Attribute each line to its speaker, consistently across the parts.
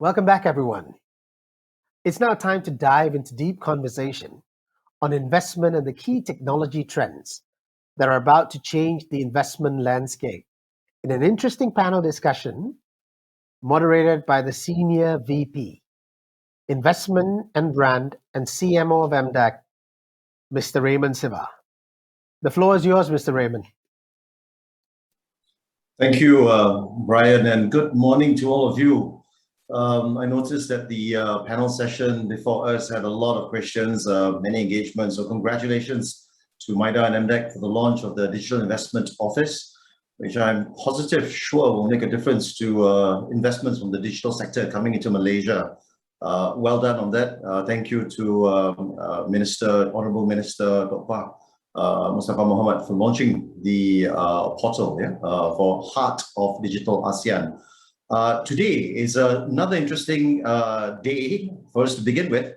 Speaker 1: Welcome back, everyone. It's now time to dive into deep conversation on investment and the key technology trends that are about to change the investment landscape in an interesting panel discussion moderated by the Senior VP, Investment and Brand and CMO of MDEC, Mr. Raymond Siva. The floor is yours, Mr. Raymond.
Speaker 2: Thank you, Brian, and good morning to all of you. I noticed that the panel session before us had a lot of questions, many engagements. So congratulations to MIDA and MDEC for the launch of the Digital Investment Office, which I'm sure will make a difference to investments from the digital sector coming into Malaysia. Well done on that. Thank you to Honourable Minister Dr. Mustafa Mohamad for launching the portal for Heart of Digital ASEAN. Today is another interesting day for us to begin with.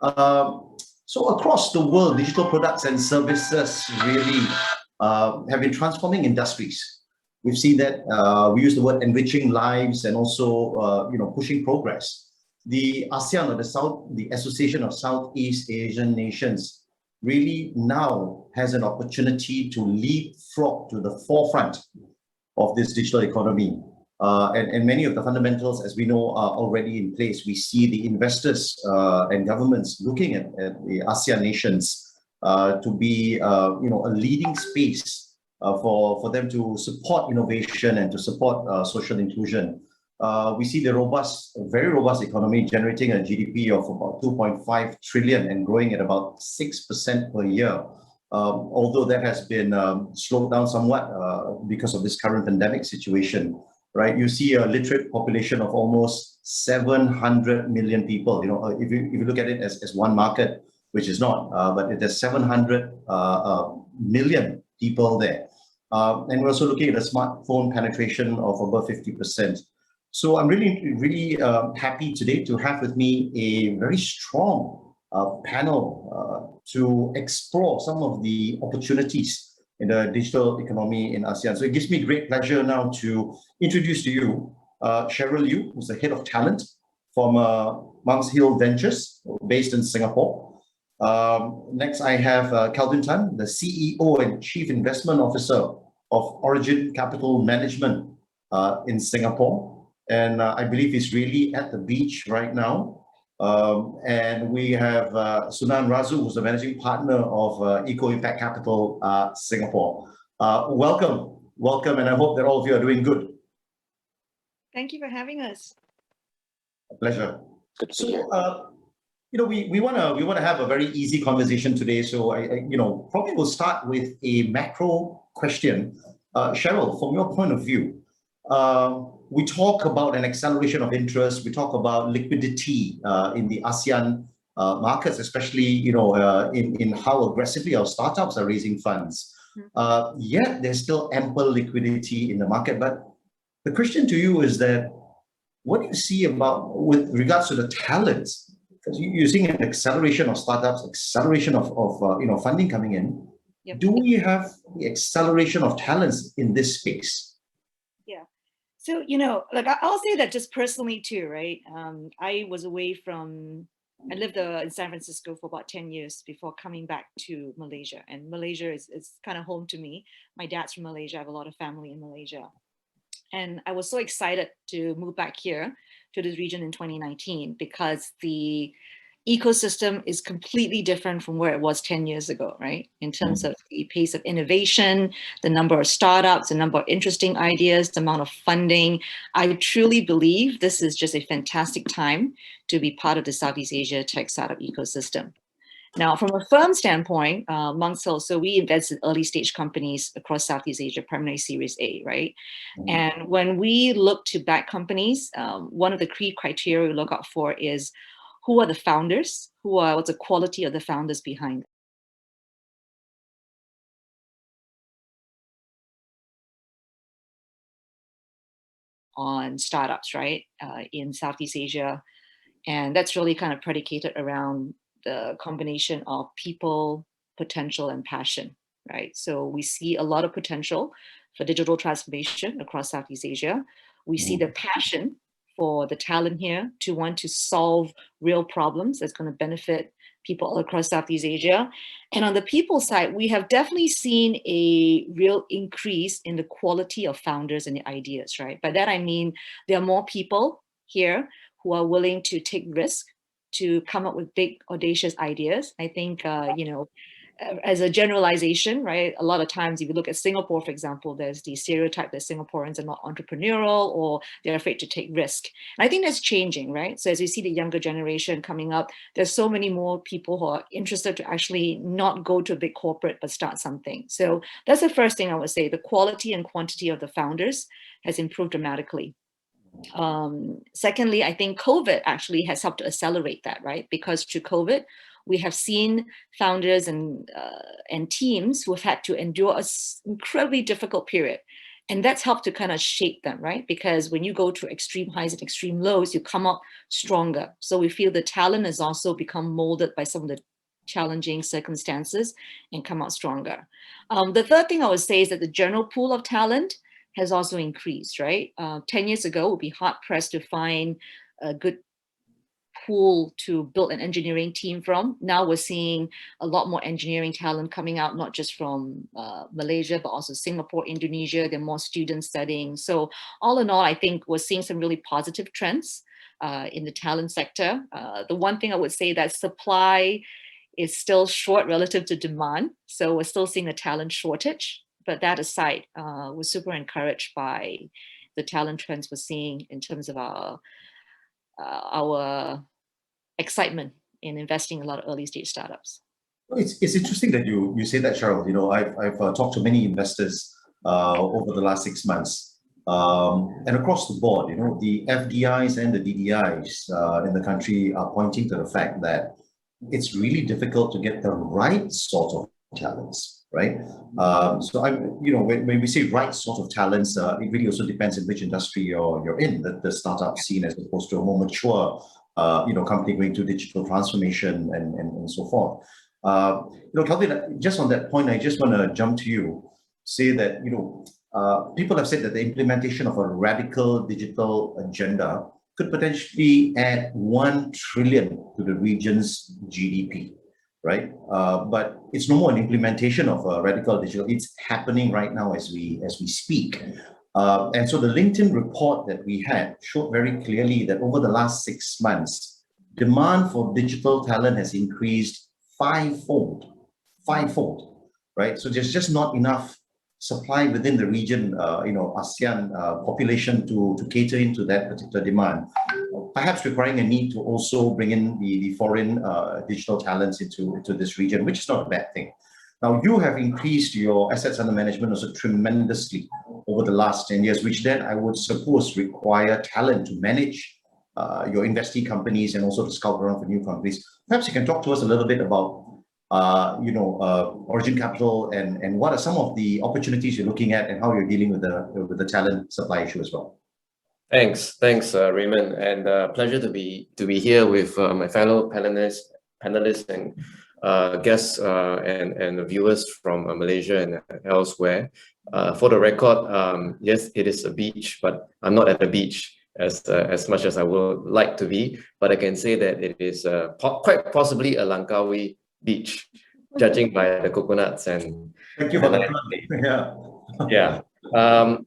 Speaker 2: So across the world, digital products and services really have been transforming industries. We've seen that we use the word enriching lives and also pushing progress. The ASEAN, or the Association of Southeast Asian Nations, really now has an opportunity to leapfrog to the forefront of this digital economy. And many of the fundamentals, as we know, are already in place. We see the investors and governments looking at the ASEAN nations to be a leading space for them to support innovation and to support social inclusion. We see the very robust economy generating a GDP of about 2.5 trillion and growing at about 6% per year. Although that has been slowed down somewhat because of this current pandemic situation, right? You see a literate population of almost 700 million people. If you look at it as one market, which is not, but there's 700 million people there. And we're also looking at a smartphone penetration of above 50%. So I'm really happy today to have with me a very strong panel to explore some of the opportunities in the digital economy in ASEAN. So it gives me great pleasure now to introduce to you Cheryl Liew, who's the head of talent from Monk's Hill Ventures, based in Singapore. Next, I have Kelvin, the CEO and Chief Investment Officer of Origin Capital Management in Singapore. And I believe he's really at the beach right now. And we have Sunand, Razu, who's the managing partner of EcoImpact Capital Singapore. Welcome, and I hope that all of you are doing good.
Speaker 3: Thank you for having us.
Speaker 2: A pleasure. So, we want to have a very easy conversation today. So, I probably will start with a macro question. Cheryl, from your point of view, we talk about an acceleration of interest. We talk about liquidity in the ASEAN markets, especially in how aggressively our startups are raising funds. Yet there's still ample liquidity in the market. But the question to you is that, what do you see with regards to the talents? Because you're seeing an acceleration of startups, acceleration of funding coming in. Yep. Do we have the acceleration of talents in this space?
Speaker 3: So, I'll say that just personally too, right? I lived in San Francisco for about 10 years before coming back to Malaysia. And Malaysia is kind of home to me. My dad's from Malaysia. I have a lot of family in Malaysia. And I was so excited to move back here to this region in 2019 because the ecosystem is completely different from where it was 10 years ago, right? In terms of the pace of innovation, the number of startups, the number of interesting ideas, the amount of funding. I truly believe this is just a fantastic time to be part of the Southeast Asia tech startup ecosystem. Now, from a firm standpoint, Monk's Hill, so we invest in early stage companies across Southeast Asia, primarily Series A, right? And when we look to back companies, one of the key criteria we look out for is who are the founders? What's the quality of the founders behind them? On startups, right, in Southeast Asia. And that's really kind of predicated around the combination of people, potential, and passion, right? So we see a lot of potential for digital transformation across Southeast Asia. We see the passion for the talent here to want to solve real problems that's going to benefit people all across Southeast Asia. And on the people side, we have definitely seen a real increase in the quality of founders and the ideas, right? By that I mean there are more people here who are willing to take risk, to come up with big, audacious ideas. I think, as a generalization, right? A lot of times, if you look at Singapore, for example, there's the stereotype that Singaporeans are not entrepreneurial or they're afraid to take risk. And I think that's changing, right? So as we see the younger generation coming up, there's so many more people who are interested to actually not go to a big corporate, but start something. So that's the first thing I would say. The quality and quantity of the founders has improved dramatically. Secondly, I think COVID actually has helped to accelerate that, right? Because through COVID, we have seen founders and teams who have had to endure an incredibly difficult period. And that's helped to kind of shape them, right? Because when you go through extreme highs and extreme lows, you come up stronger. So we feel the talent has also become molded by some of the challenging circumstances and come out stronger. The third thing I would say is that the general pool of talent has also increased, right? 10 years ago, it would be hard pressed to find a good pool to build an engineering team from. Now we're seeing a lot more engineering talent coming out, not just from Malaysia, but also Singapore, Indonesia. There are more students studying. So all in all, I think we're seeing some really positive trends in the talent sector. The one thing I would say that supply is still short relative to demand. So we're still seeing a talent shortage. But that aside, we're super encouraged by the talent trends we're seeing in terms of our excitement in investing in a lot of early stage startups.
Speaker 2: It's interesting that you say that, Cheryl. I've talked to many investors over the last 6 months, and across the board, the FDIs and the DDIs in the country are pointing to the fact that it's really difficult to get the right sort of talents, right? So when we say right sort of talents, it really also depends in which industry you're in, the startup scene as opposed to a more mature, company going through digital transformation and so forth. Kelvin, just on that point, I just want to jump to you, say that, people have said that the implementation of a radical digital agenda could potentially add 1 trillion to the region's GDP, right? But it's no more an implementation of a radical digital. It's happening right now as we speak. And so the LinkedIn report that we had showed very clearly that over the last 6 months, demand for digital talent has increased fivefold, right? So there's just not enough supply within the region, ASEAN population to cater into that particular demand, perhaps requiring a need to also bring in the foreign digital talents into this region, which is not a bad thing. Now, you have increased your assets under management also tremendously over the last 10 years, which then I would suppose require talent to manage your investee companies and also to scout around for new companies. Perhaps you can talk to us a little bit about Origin Capital and what are some of the opportunities you're looking at and how you're dealing with the talent supply issue as well.
Speaker 4: Thanks, Raymond, and pleasure to be here with my fellow panelists and guests and the viewers from Malaysia and elsewhere. For the record, yes, it is a beach, but I'm not at the beach as much as I would like to be. But I can say that it is quite possibly a Langkawi beach, judging by the coconuts and.
Speaker 2: Thank you for that.
Speaker 4: Yeah.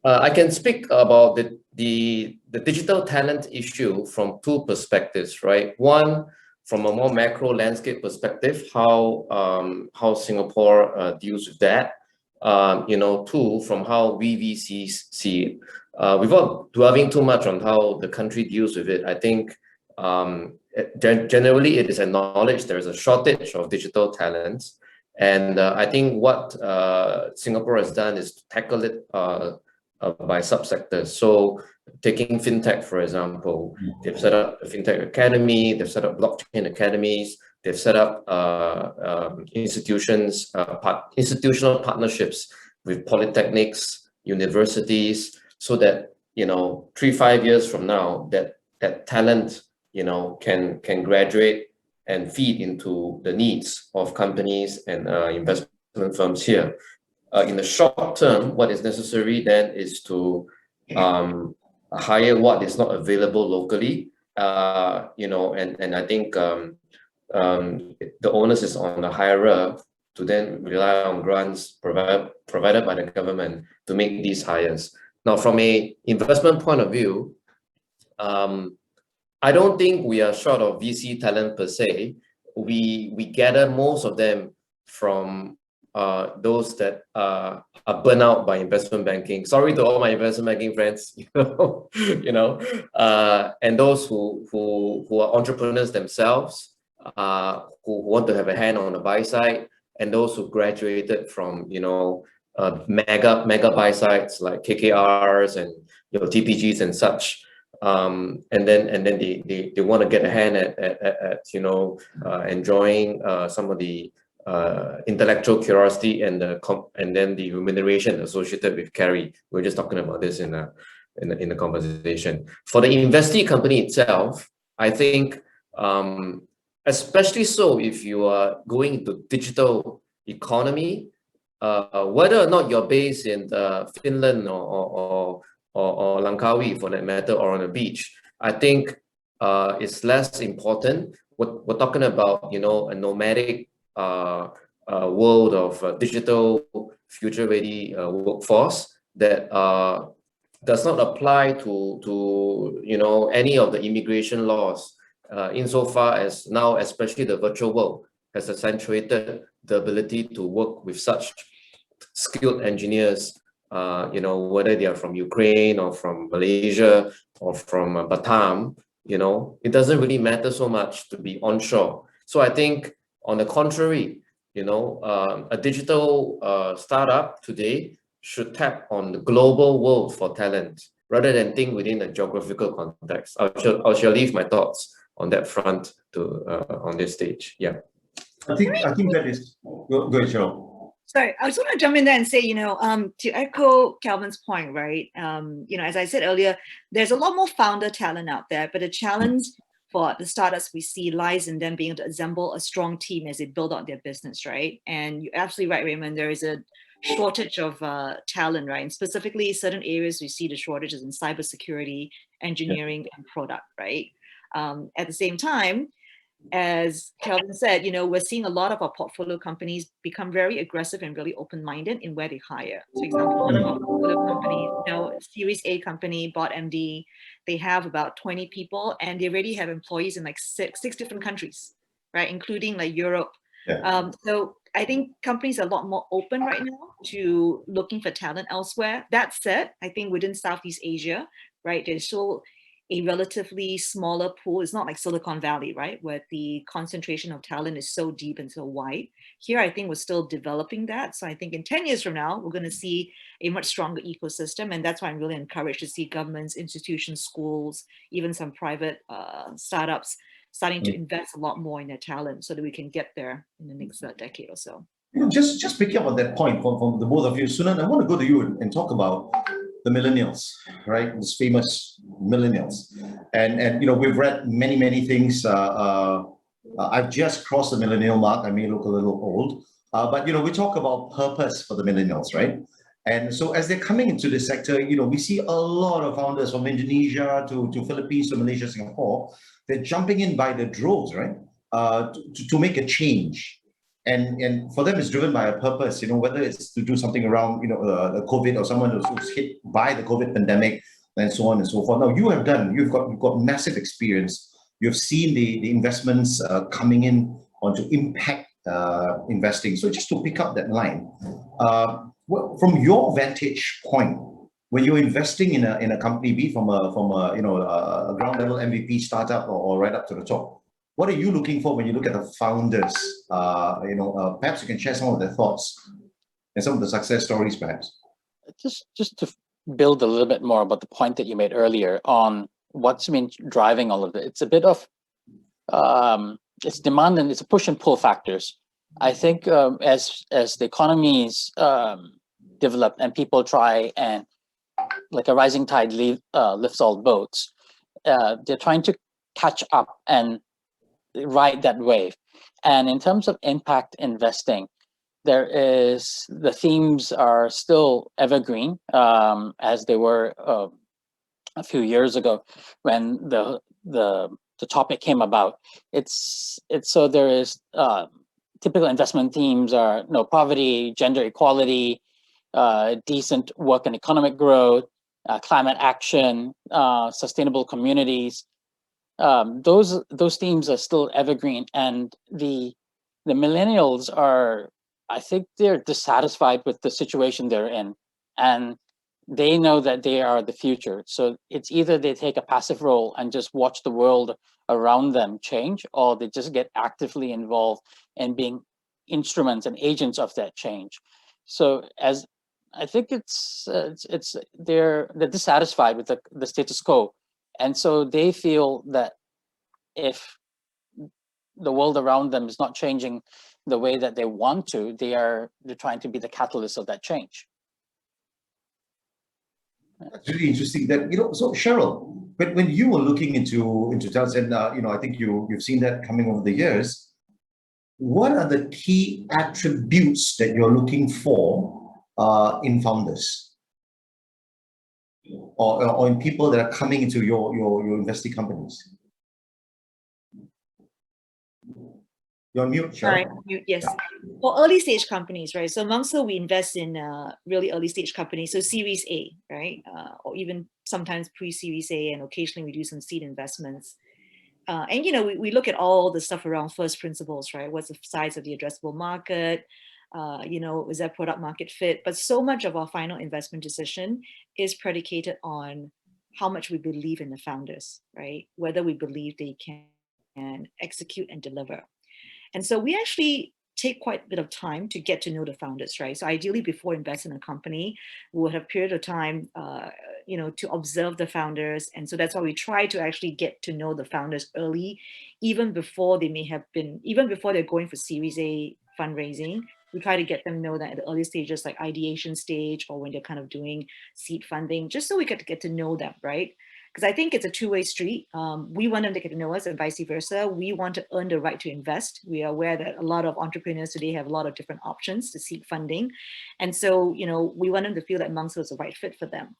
Speaker 4: I can speak about the digital talent issue from 2 perspectives, right? One, from a more macro landscape perspective, how Singapore deals with that. 2, from how we VCs see it. Without dwelling too much on how the country deals with it, I think generally it is acknowledged there is a shortage of digital talents. And I think what Singapore has done is to tackle it by subsectors. So taking fintech, for example, they've set up a fintech academy, they've set up blockchain academies, they've set up institutional partnerships with polytechnics, universities, so that 3-5 years from now, that talent can graduate and feed into the needs of companies and investment firms here. In the short term, what is necessary then is to hire what is not available locally, you know, and I think the onus is on the hirer to then rely on grants provided by the government to make these hires. Now, from a investment point of view, I don't think we are short of VC talent per se. We gather most of them from those that are burnt out by investment banking. Sorry to all my investment banking friends, and those who are entrepreneurs themselves, who want to have a hand on the buy side, and those who graduated from mega buy sides like KKRs and TPGs and such. And then they want to get a hand at enjoying some of the intellectual curiosity and then the remuneration associated with carry. We're just talking about this in the conversation. For the investee company itself, I think especially so if you are going into digital economy, whether or not you're based in Finland or Langkawi for that matter, or on a beach, I think it's less important. We're talking about a nomadic world of digital future-ready workforce that does not apply to any of the immigration laws, insofar as now, especially the virtual world has accentuated the ability to work with such skilled engineers, whether they are from Ukraine or from Malaysia or from Batam. It doesn't really matter so much to be onshore. So I think, on the contrary, a digital startup today should tap on the global world for talent rather than think within a geographical context. I shall leave my thoughts on that front on this stage. Yeah.
Speaker 2: I think that is go ahead, Cheryl.
Speaker 3: Sorry, I just want to jump in there and say, to echo Kelvin's point, right? As I said earlier, there's a lot more founder talent out there, but the challenge for the startups we see lies in them being able to assemble a strong team as they build out their business, right? And you're absolutely right, Raymond, there is a shortage of talent, right? And specifically, certain areas we see the shortages in cybersecurity, engineering, and product, right? At the same time, as Kelvin said, we're seeing a lot of our portfolio companies become very aggressive and really open-minded in where they hire. For example, one of our portfolio companies, Series A company bought MD. They have about 20 people, and they already have employees in like six different countries, right, including like Europe.
Speaker 2: Yeah.
Speaker 3: So I think companies are a lot more open right now to looking for talent elsewhere. That said, I think within Southeast Asia, right, there's still a relatively smaller pool. It's not like Silicon Valley, right, where the concentration of talent is so deep and so wide. Here, I think we're still developing that. So I think in 10 years from now, we're going to see a much stronger ecosystem. And that's why I'm really encouraged to see governments, institutions, schools, even some private startups starting to invest a lot more in their talent so that we can get there in the next decade or so.
Speaker 2: Just picking up on that point from the both of you, Sunand, I want to go to you and talk about the millennials, right? This famous millennials, and we've read many things. I've just crossed the millennial mark. I may look a little old, but we talk about purpose for the millennials, right? And so as they're coming into this sector, we see a lot of founders from Indonesia to Philippines to Malaysia, Singapore. They're jumping in by the droves, right? To make a change. And for them, it's driven by a purpose, whether it's to do something around, the COVID, or someone who's hit by the COVID pandemic, and so on and so forth. Now, you've got massive experience. You've seen the investments coming in onto impact investing. So just to pick up that line, from your vantage point, when you're investing in a company, be from a ground level MVP startup or right up to the top, what are you looking for when you look at the founders? Perhaps you can share some of their thoughts and some of the success stories, perhaps.
Speaker 5: Just to build a little bit more about the point that you made earlier on what's been driving all of it. It's a bit of it's demand and it's a push and pull factors. I think as the economies develop and people try and, like a rising tide lifts all boats, they're trying to catch up and ride that wave. And in terms of impact investing, the themes are still evergreen, as they were a few years ago when the topic came about. It's so there is typical investment themes are poverty, gender equality, decent work and economic growth, climate action, sustainable communities. Those themes are still evergreen, and the millennials are, I think, they're dissatisfied with the situation they're in, and they know that they are the future. So it's either they take a passive role and just watch the world around them change, or they just get actively involved in being instruments and agents of that change. So as I think it's they're dissatisfied with the status quo, and so they feel that if the world around them is not changing the way that they want to, they're trying to be the catalyst of that change.
Speaker 2: That's really interesting. That so Cheryl, when you were looking into talents, and I think you've seen that coming over the years. What are the key attributes that you're looking for in founders, or in people that are coming into your investee companies? You're on mute, Cheryl.
Speaker 3: Sorry, mute, yes. For early stage companies, right? So amongst we invest in really early stage companies, so Series A, right? Or even sometimes pre-Series A, and occasionally we do some seed investments. And we look at all the stuff around first principles, right? What's the size of the addressable market? Is that product market fit? But so much of our final investment decision is predicated on how much we believe in the founders, right? Whether we believe they can execute and deliver. And so we actually take quite a bit of time to get to know the founders, right? So ideally, before investing in a company, we would have a period of time, to observe the founders. And so that's why we try to actually get to know the founders early, even before they're going for Series A fundraising. We try to get them know that at the early stages, like ideation stage, or when they're kind of doing seed funding, just so we get to know them, right? Because I think it's a two-way street. We want them to get to know us, and vice versa. We want to earn the right to invest. We are aware that a lot of entrepreneurs today have a lot of different options to seek funding. And so, we want them to feel that Monks was the right fit for them.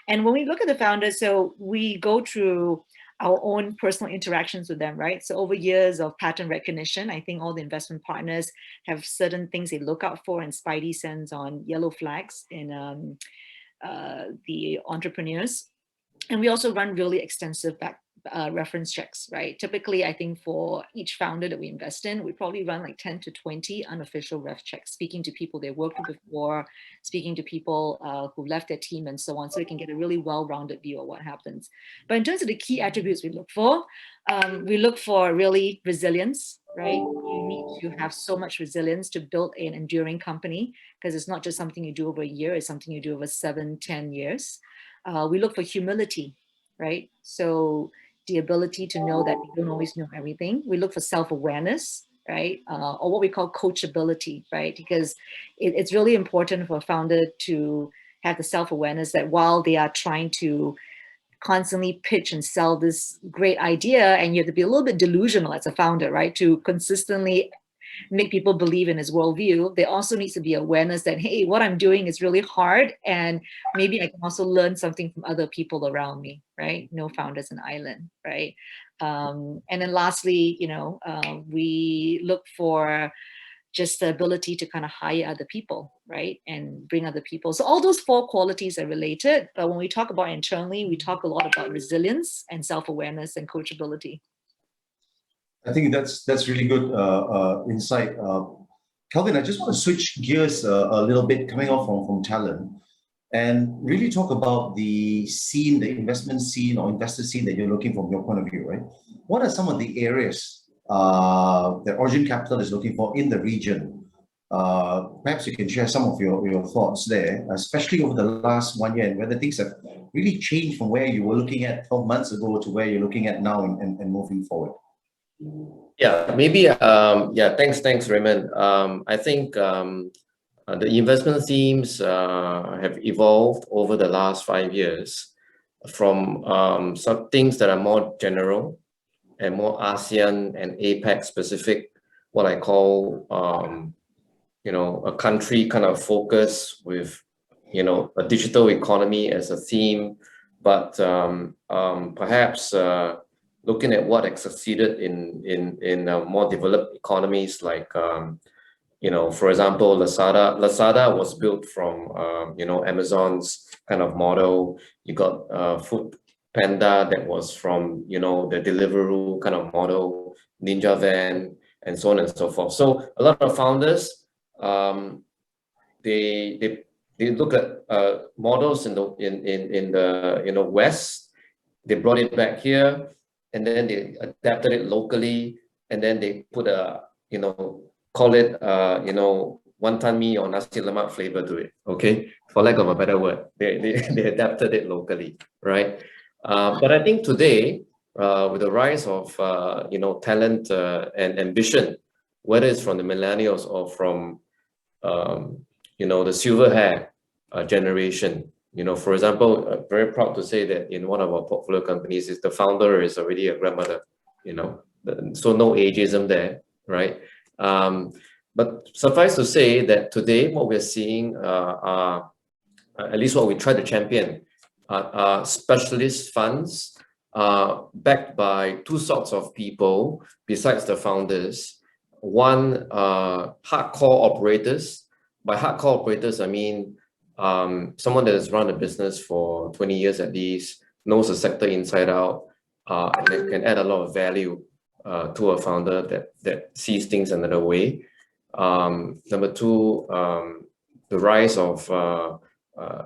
Speaker 3: And when we look at the founders, so we go through our own personal interactions with them, right? So over years of pattern recognition, I think all the investment partners have certain things they look out for and spidey sense on yellow flags in the entrepreneurs. And we also run really extensive reference checks, right? Typically, I think for each founder that we invest in, we probably run like 10 to 20 unofficial ref checks, speaking to people they worked with before, speaking to people who left their team and so on, so we can get a really well-rounded view of what happens. But in terms of the key attributes we look for really resilience, right? You need to have so much resilience to build an enduring company, because it's not just something you do over a year, it's something you do over 7-10 years. We look for humility, right? So the ability to know that you don't always know everything. We look for self-awareness, right? Or what we call coachability, right? Because it's really important for a founder to have the self-awareness that while they are trying to constantly pitch and sell this great idea, and you have to be a little bit delusional as a founder, right? To consistently make people believe in his worldview, there also needs to be awareness that, hey, what I'm doing is really hard, and maybe I can also learn something from other people around me, right? No founder's an island, right? And then lastly, we look for just the ability to kind of hire other people, right? And bring other people. So all those 4 qualities are related, but when we talk about internally, we talk a lot about resilience and self-awareness and coachability.
Speaker 2: I think that's really good insight. Kelvin, I just want to switch gears a little bit, coming off from talent, and really talk about the scene, the investment scene or investor scene that you're looking from your point of view, right? What are some of the areas that Origin Capital is looking for in the region? Perhaps you can share some of your thoughts there, especially over the last 1 year, and whether things have really changed from where you were looking at 12 months ago to where you're looking at now and moving forward.
Speaker 4: Yeah, maybe. Thanks, Raymond. I think the investment themes have evolved over the last 5 years from some things that are more general and more ASEAN and APEC specific, what I call a country kind of focus with a digital economy as a theme, but perhaps looking at what has succeeded in more developed economies like for example, Lazada was built from Amazon's kind of model. You got Food Panda that was from the Deliveroo kind of model, Ninja Van, and so on and so forth. So a lot of founders, they look at models in the West. They brought it back here, and then they adapted it locally, and then they put a call it wonton mee or nasi lemak flavor to it. Okay, for lack of a better word, they adapted it locally, right? But I think today, with the rise of talent and ambition, whether it's from the millennials or from the silver hair generation. For example, very proud to say that in one of our portfolio companies, the founder is already a grandmother. So no ageism there, right? But suffice to say that today what we're seeing are, at least what we try to champion, are specialist funds backed by two sorts of people besides the founders. One, hardcore operators. By hardcore operators, I mean someone that has run a business for 20 years at least, knows the sector inside out, and can add a lot of value to a founder that sees things another way. Number two, the rise of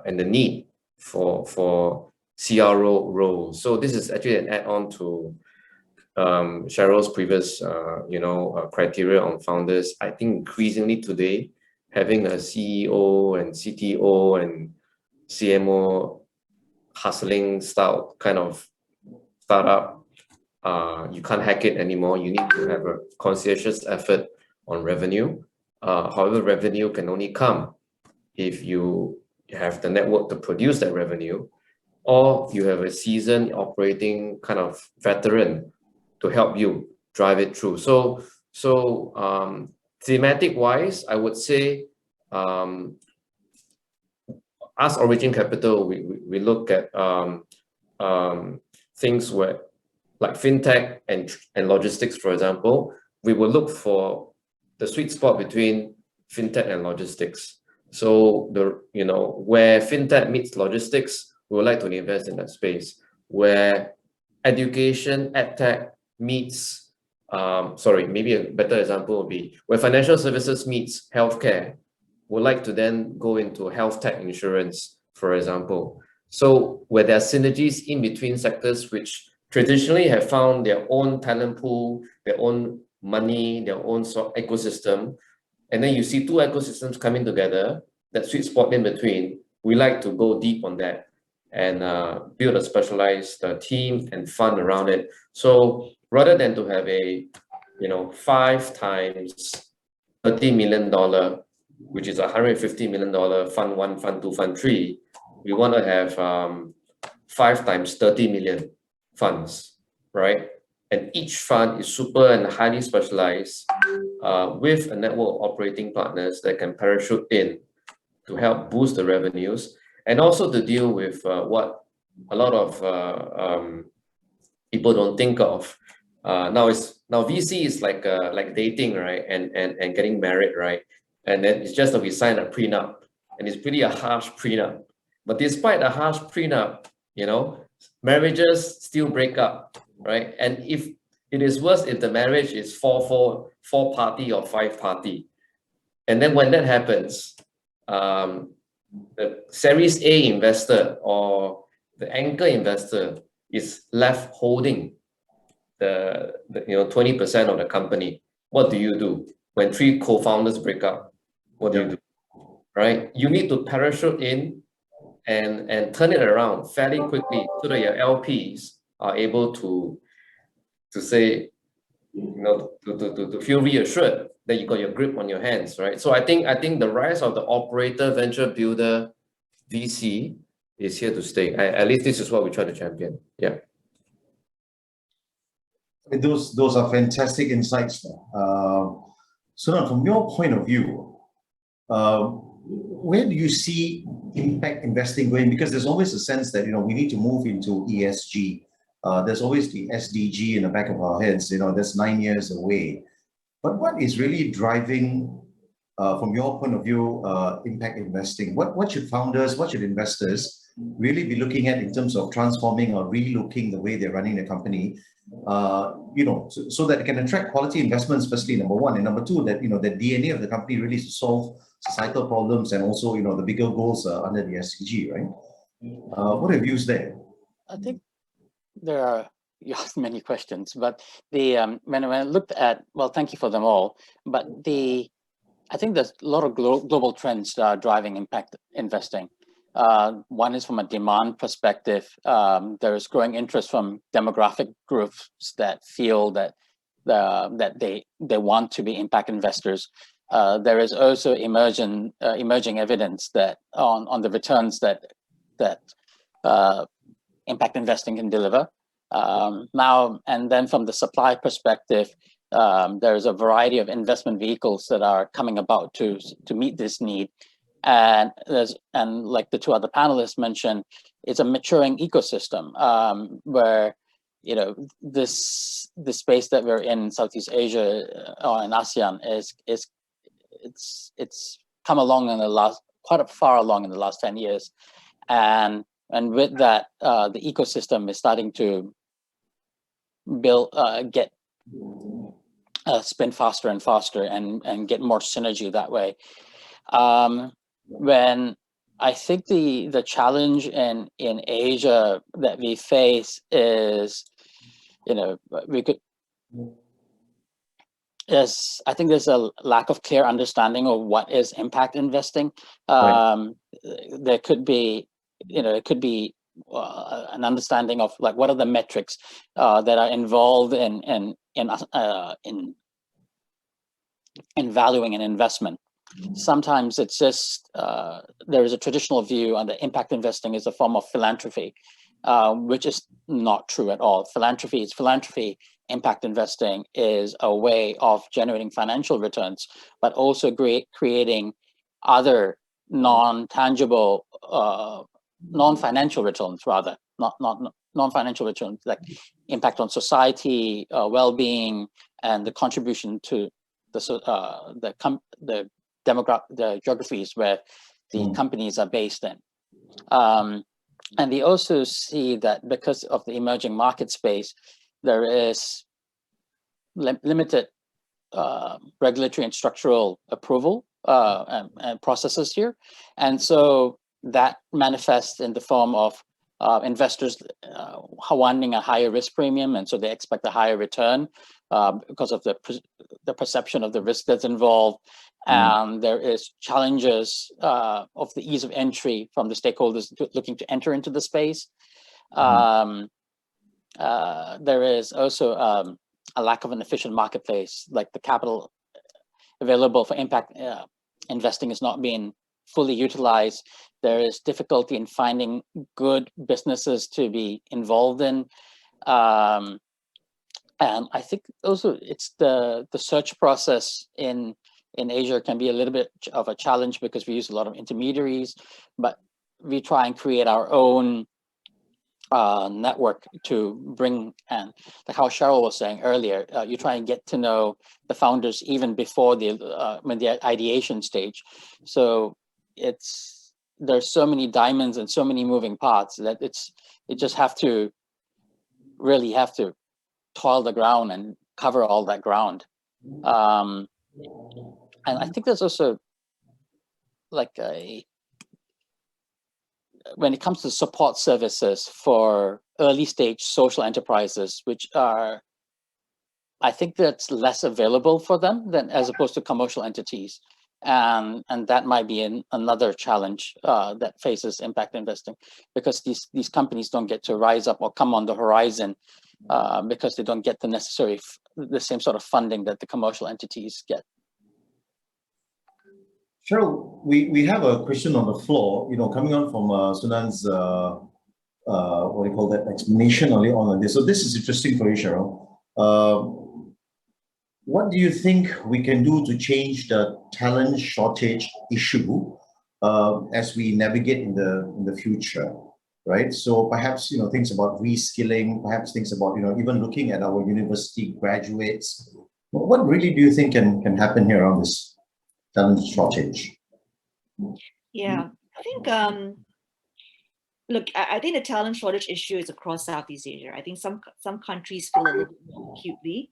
Speaker 4: and the need for CRO roles. So this is actually an add-on to Cheryl's previous criteria on founders. I think increasingly today, having a CEO and CTO and CMO hustling style kind of startup, you can't hack it anymore. You need to have a conscientious effort on revenue. However, revenue can only come if you have the network to produce that revenue, or you have a seasoned operating kind of veteran to help you drive it through. So thematic wise, I would say, as Origin Capital, we look at things where, like fintech and logistics, for example, we will look for the sweet spot between fintech and logistics. So where fintech meets logistics, we would like to invest in that space. Where education, edtech meets, maybe a better example would be where financial services meets healthcare, would like to then go into health tech insurance, for example. So where there are synergies in between sectors which traditionally have found their own talent pool, their own money, their own ecosystem, and then you see two ecosystems coming together, that sweet spot in between, we like to go deep on that and build a specialized team and fund around it. So rather than to have a 5 times $30 million, which is $150 million fund 1, fund 2, fund 3, we want to have 5 times 30 million funds, right? And each fund is super and highly specialized with a network of operating partners that can parachute in to help boost the revenues, and also to deal with what a lot of people don't think of. Now VC is like dating, right? And getting married, right? And then it's just that we sign a prenup, and it's pretty a harsh prenup. But despite a harsh prenup, marriages still break up, right? And if it is worse, if the marriage is four party or 5 party, and then when that happens, the Series A investor or the anchor investor is left holding the 20% of the company. What do you do when 3 co-founders break up? What do you do, right? You need to parachute in and turn it around fairly quickly so that your LPs are able to say, to feel reassured that you got your grip on your hands, right? So I think the rise of the operator, venture builder, VC is here to stay. At least this is what we try to champion. Yeah.
Speaker 2: Those are fantastic insights. Sunand, from your point of view, where do you see impact investing going? Because there's always a sense that, we need to move into ESG. There's always the SDG in the back of our heads, that's 9 years away. But what is really driving, from your point of view, impact investing? What should founders, what should investors really be looking at in terms of transforming or relooking the way they're running the company, so that it can attract quality investments, firstly, number one, and number two, that, the DNA of the company really is to solve societal problems and also, the bigger goals under the SDG, right? What are your views there?
Speaker 5: I think you asked many questions, but when I looked at, well, thank you for them all, but I think there's a lot of global trends that are driving impact investing. One is from a demand perspective. There is growing interest from demographic groups that feel that they want to be impact investors. There is also emerging evidence that on the returns that impact investing can deliver. Now and then, from the supply perspective, there's a variety of investment vehicles that are coming about to meet this need. And like the two other panelists mentioned, it's a maturing ecosystem where the space that we're in Southeast Asia or in ASEAN it's come along in quite far along in the last 10 years, and with that the ecosystem is starting to spin faster and faster and get more synergy that way. When I think the challenge in Asia that we face is, I think there's a lack of clear understanding of what is impact investing.
Speaker 2: Right.
Speaker 5: There could be, it could be an understanding of like what are the metrics that are involved in valuing an investment. Sometimes it's just there is a traditional view on the impact investing is a form of philanthropy, which is not true at all. Philanthropy is philanthropy. Impact investing is a way of generating financial returns, but also creating other non-tangible, non-financial returns, rather, not non-financial returns, like impact on society, well-being, and the contribution to the geographies where the companies are based in. And we also see that because of the emerging market space, there is limited regulatory and structural approval and processes here. And so that manifests in the form of investors wanting a higher risk premium, and so they expect a higher return because of the perception of the risk that's involved. And there is challenges of the ease of entry from the stakeholders looking to enter into the space. There is also a lack of an efficient marketplace, like the capital available for impact investing is not being fully utilized. There is difficulty in finding good businesses to be involved in. And I think also it's the search process in Asia can be a little bit of a challenge because we use a lot of intermediaries, but we try and create our own network to bring, and like how Cheryl was saying earlier, you try and get to know the founders even before when the ideation stage. So there's so many diamonds and so many moving parts that you just have to toil the ground and cover all that ground. And I think there's also like when it comes to support services for early stage social enterprises, which are, I think that's less available for them than as opposed to commercial entities. And that might be another challenge that faces impact investing, because these companies don't get to rise up or come on the horizon because they don't get the same sort of funding that the commercial entities get.
Speaker 2: Cheryl, we have a question on the floor, coming on from Sunand's, what do you call that, explanation earlier on this. So this is interesting for you, Cheryl. What do you think we can do to change the talent shortage issue as we navigate in the future, right? So perhaps, things about reskilling, perhaps things about, even looking at our university graduates. What really do you think can happen here on this talent shortage?
Speaker 3: Yeah, I think, look, I think the talent shortage issue is across Southeast Asia. I think some countries feel a little bit more acutely.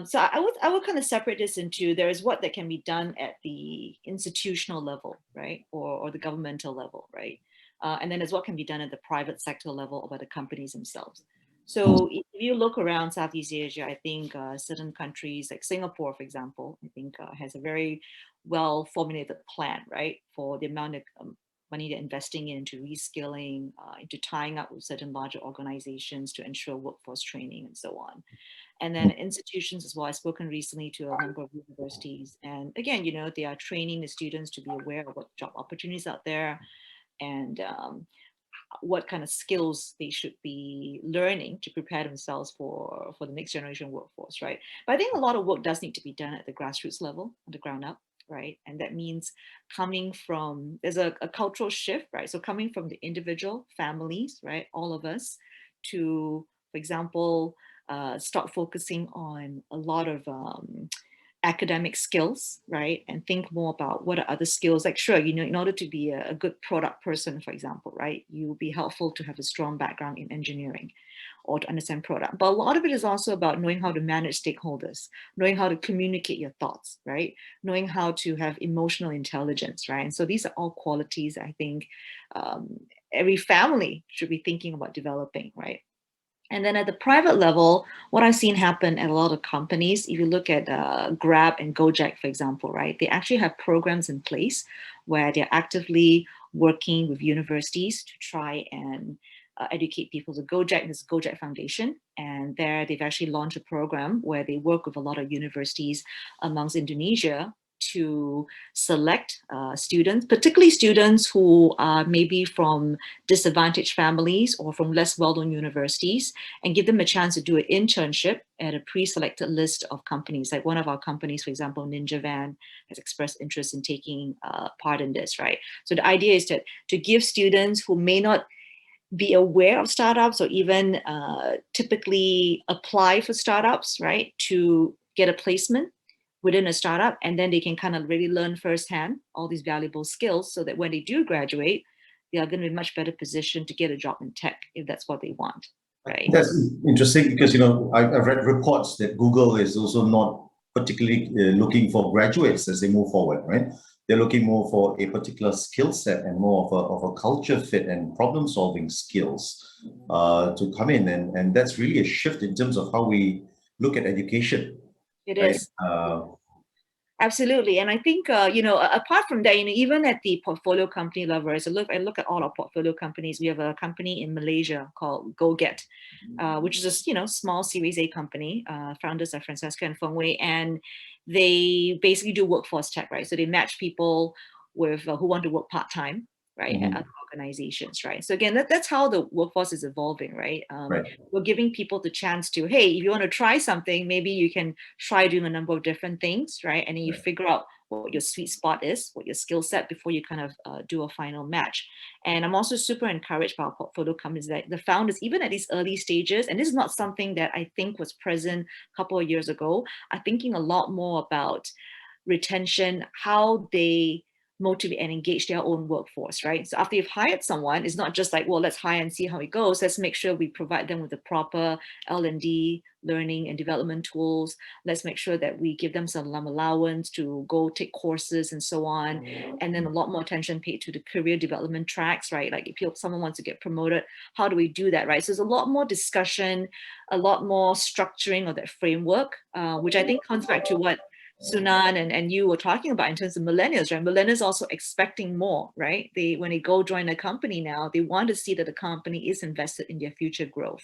Speaker 3: So I would kind of separate this into, there is what that can be done at the institutional level, right, or the governmental level, right, and then there's what can be done at the private sector level or by the companies themselves. So if you look around Southeast Asia, I think certain countries like Singapore, for example, I think has a very well formulated plan, right, for the amount of money they're investing into reskilling, into tying up with certain larger organizations to ensure workforce training and so on. And then institutions as well. I've spoken recently to a number of universities. And again, they are training the students to be aware of what job opportunities out there and what kind of skills they should be learning to prepare themselves for the next generation workforce, right? But I think a lot of work does need to be done at the grassroots level, on the ground up, right? And that means coming from, there's a cultural shift, right? So coming from the individual, families, right? All of us to, for example, start focusing on a lot of academic skills, right? And think more about what are other skills. Like, sure, in order to be a good product person, for example, right, you will be helpful to have a strong background in engineering or to understand product. But a lot of it is also about knowing how to manage stakeholders, knowing how to communicate your thoughts, right? Knowing how to have emotional intelligence, right? And so these are all qualities I think every family should be thinking about developing, right? And then at the private level, what I've seen happen at a lot of companies, if you look at Grab and Gojek, for example, right, they actually have programs in place where they're actively working with universities to try and educate people. So Gojek is Gojek Foundation, and there they've actually launched a program where they work with a lot of universities amongst Indonesia to select students, particularly students who are maybe from disadvantaged families or from less well-known universities, and give them a chance to do an internship at a pre-selected list of companies. Like one of our companies, for example, Ninja Van, has expressed interest in taking part in this, right? So the idea is to give students who may not be aware of startups or even typically apply for startups, right, to get a placement within a startup, and then they can kind of really learn firsthand all these valuable skills so that when they do graduate, they are going to be in a much better position to get a job in tech if that's what they want, right?
Speaker 2: That's interesting because, I've read reports that Google is also not particularly looking for graduates as they move forward, right? They're looking more for a particular skill set and more of a culture fit and problem-solving skills to come in. And that's really a shift in terms of how we look at education.
Speaker 3: It
Speaker 2: right?
Speaker 3: is. Absolutely. And I think, apart from that, even at the portfolio company level, as I look at all our portfolio companies, we have a company in Malaysia called GoGet, which is a, small Series A company. Founders are Francesca and Feng Wei, and they basically do workforce tech, right? So they match people with who want to work part-time, right, at other organizations, right? So again, that's how the workforce is evolving, right? We're giving people the chance to, hey, if you want to try something, maybe you can try doing a number of different things, right? And then you figure out what your sweet spot is, what your skill set before you kind of do a final match. And I'm also super encouraged by our portfolio companies that the founders, even at these early stages, and this is not something that I think was present a couple of years ago, are thinking a lot more about retention, how they motivate and engage their own workforce, right? So after you've hired someone, it's not just like, well, let's hire and see how it goes. Let's make sure we provide them with the proper L&D learning and development tools. Let's make sure that we give them some allowance to go take courses and so on. And then a lot more attention paid to the career development tracks, right? Like if someone wants to get promoted, how do we do that, right? So there's a lot more discussion, a lot more structuring of that framework, which I think comes back to what Sunand and you were talking about in terms of millennials, right? Millennials also expecting more, right? When they go join a company now, they want to see that the company is invested in their future growth,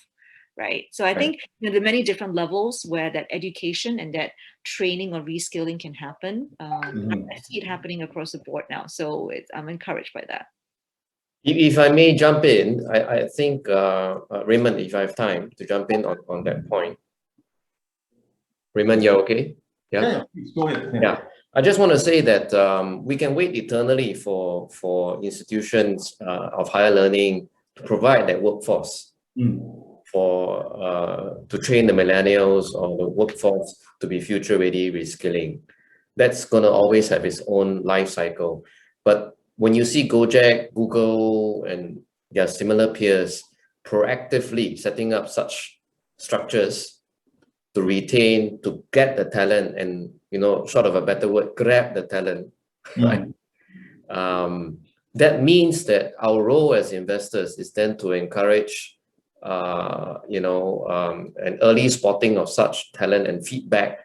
Speaker 3: right? So I think there are many different levels where that education and that training or reskilling can happen. I see it happening across the board now, so I'm encouraged by that.
Speaker 4: If I may jump in, I think Raymond, if I have time to jump in on that point. Raymond, you're okay?
Speaker 2: Yeah, please go ahead.
Speaker 4: Yeah. I just want to say that we can wait eternally for institutions of higher learning to provide that workforce to train the millennials or the workforce to be future ready, reskilling. That's going to always have its own life cycle. But when you see Gojek, Google, and their similar peers proactively setting up such structures to retain, to get the talent, and short of a better word, grab the talent, right? That means that our role as investors is then to encourage, an early spotting of such talent and feedback.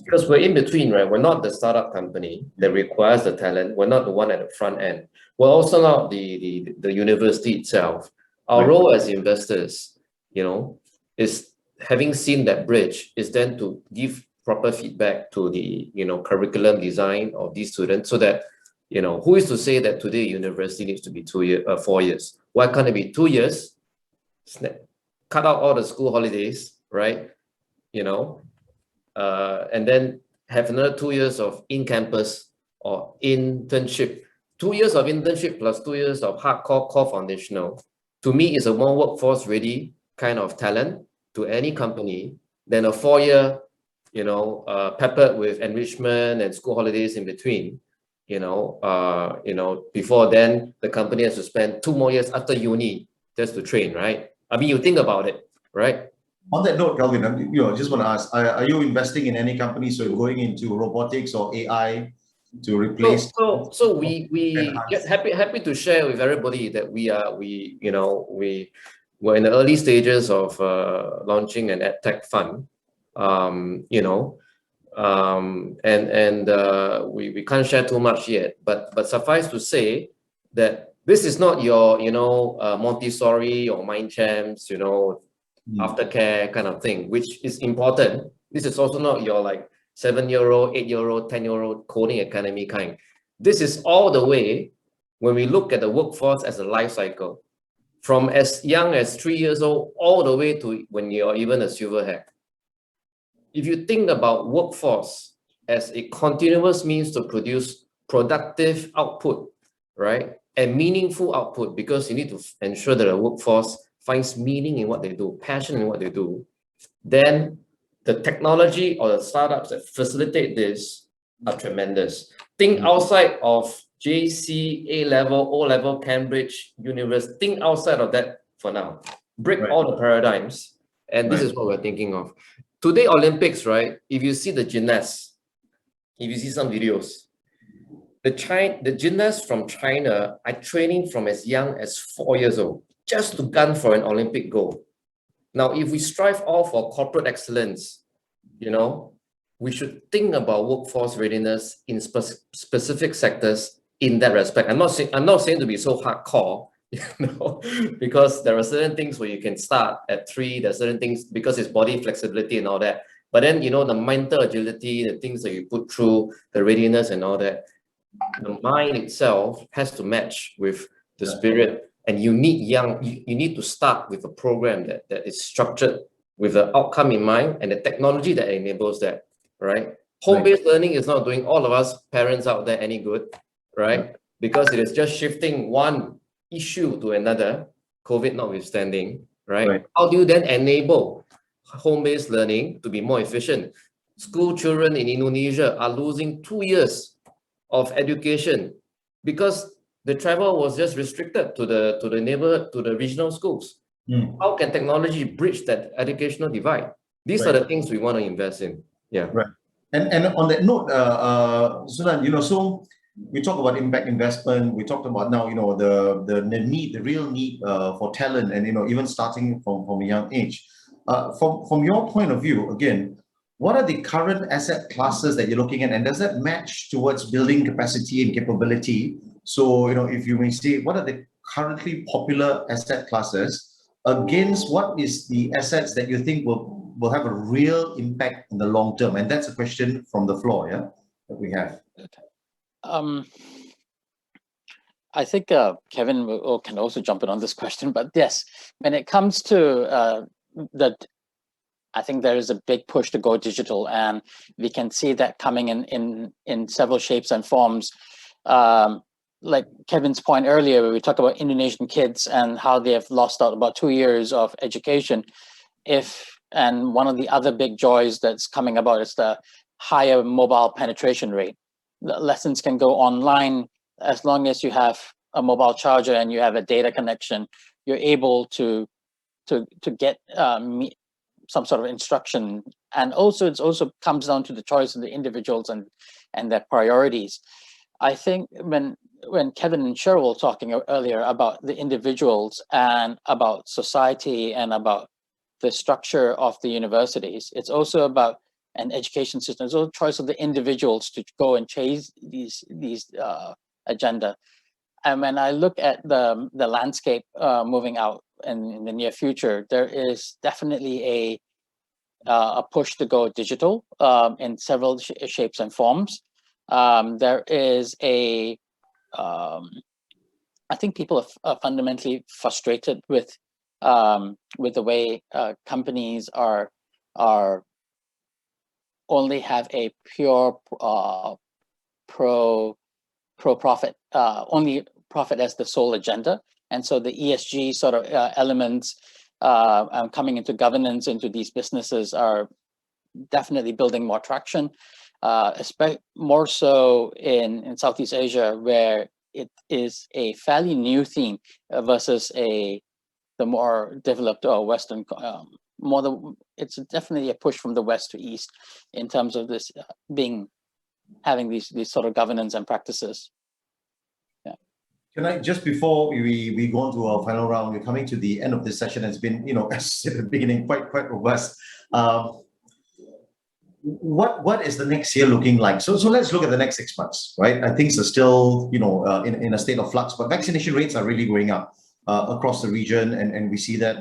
Speaker 4: Because we're in between, right? We're not the startup company that requires the talent. We're not the one at the front end. We're also not the university itself. Our role as investors, is having seen that bridge, is then to give proper feedback to the curriculum design of these students, so that who is to say that today university needs to be 4 years? Why can't it be 2 years? Cut out all the school holidays, right? And then have another 2 years of in-campus or internship. 2 years of internship plus 2 years of hardcore core foundational, to me, is a more workforce ready kind of talent to any company than a 4-year, peppered with enrichment and school holidays in between. Before then, the company has to spend 2 more years after uni just to train, right? I mean, you think about it, right?
Speaker 2: On that note, Kelvin, I just want to ask, are you investing in any company? So going into robotics or AI to replace?
Speaker 4: So we get happy to share with everybody that we're in the early stages of launching an EdTech fund. We can't share too much yet, but suffice to say that this is not your Montessori or Mind Champs, aftercare kind of thing, which is important. This is also not your 7-year-old, 8-year-old, 10-year-old coding academy kind. This is all the way when we look at the workforce as a life cycle, from as young as 3 years old all the way to when you're even a silver hair. If you think about workforce as a continuous means to produce productive output, right, and meaningful output, because you need to ensure that the workforce finds meaning in what they do, passion in what they do, then the technology or the startups that facilitate this are tremendous. Think outside of JC, A-level, O-level, Cambridge, University. Think outside of that for now. Break all the paradigms. And this is what we're thinking of. Today, Olympics, right? If you see the gymnasts, if you see some videos, the gymnasts from China are training from as young as 4 years old, just to gun for an Olympic goal. Now, if we strive all for corporate excellence, we should think about workforce readiness in specific sectors in that respect. I'm not saying to be so hardcore, because there are certain things where you can start at 3. There are certain things because it's body flexibility and all that. But then, the mental agility, the things that you put through, the readiness and all that, the mind itself has to match with the spirit. And you need to start with a program that is structured with the outcome in mind and the technology that enables that, right? Home-based learning is not doing all of us parents out there any good, right? Because it is just shifting one issue to another, COVID notwithstanding, right? How do you then enable home-based learning to be more efficient? School children in Indonesia are losing 2 years of education because the travel was just restricted to the neighborhood, to the regional schools. How can technology bridge that educational divide? These are the things we want to invest in. Yeah.
Speaker 2: Right. And on that note, Sunand, so we talk about impact investment. We talked about now, the need, the real need for talent, and even starting from a young age. From your point of view, again, what are the current asset classes that you're looking at, and does that match towards building capacity and capability? So, if you may say, what are the currently popular asset classes against what is the assets that you think will have a real impact in the long term? And that's a question from the floor, that we have.
Speaker 5: I think Kevin can also jump in on this question, but yes, when it comes to I think there is a big push to go digital, and we can see that coming in several shapes and forms. Like Kevin's point earlier, where we talked about Indonesian kids and how they have lost out about 2 years of education. And one of the other big joys that's coming about is the higher mobile penetration rate. The lessons can go online as long as you have a mobile charger and you have a data connection. You're able to get some sort of instruction, and also it also comes down to the choice of the individuals and their priorities. I think when Kevin and Cheryl were talking earlier about the individuals and about society and about the structure of the universities, it's also about an education system. It's also a choice of the individuals to go and chase these agenda. And when I look at the landscape moving out in the near future, there is definitely a push to go digital in several shapes and forms. There is I think people are fundamentally frustrated with the way companies are only have a pure pro profit, only profit as the sole agenda. And so the ESG sort of elements coming into governance into these businesses are definitely building more traction, especially more so in Southeast Asia, where it is a fairly new theme versus the more developed Western. It's definitely a push from the West to East in terms of this having these sort of governance and practices. Yeah.
Speaker 2: Can I, just before we go on to our final round, we're coming to the end of this session. It's been, as at the beginning, quite robust. What is the next year looking like? So let's look at the next 6 months, right? Things are still, in a state of flux, but vaccination rates are really going up across the region, and we see that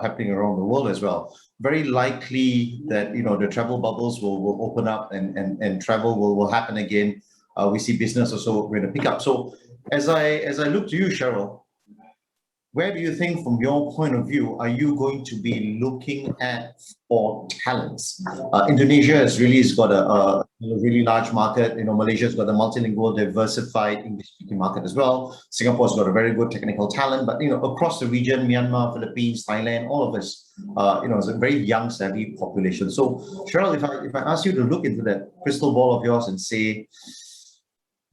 Speaker 2: happening around the world as well. Very likely that the travel bubbles will open up and travel will happen again. We see business also going to pick up. So as I look to you, Cheryl, where do you think, from your point of view, are you going to be looking at for talents? Indonesia has got a really large market. Malaysia's got a multilingual, diversified English-speaking market as well. Singapore's got a very good technical talent, but across the region, Myanmar, Philippines, Thailand, all of us, is a very young, savvy population. So, Cheryl, if I ask you to look into that crystal ball of yours and say,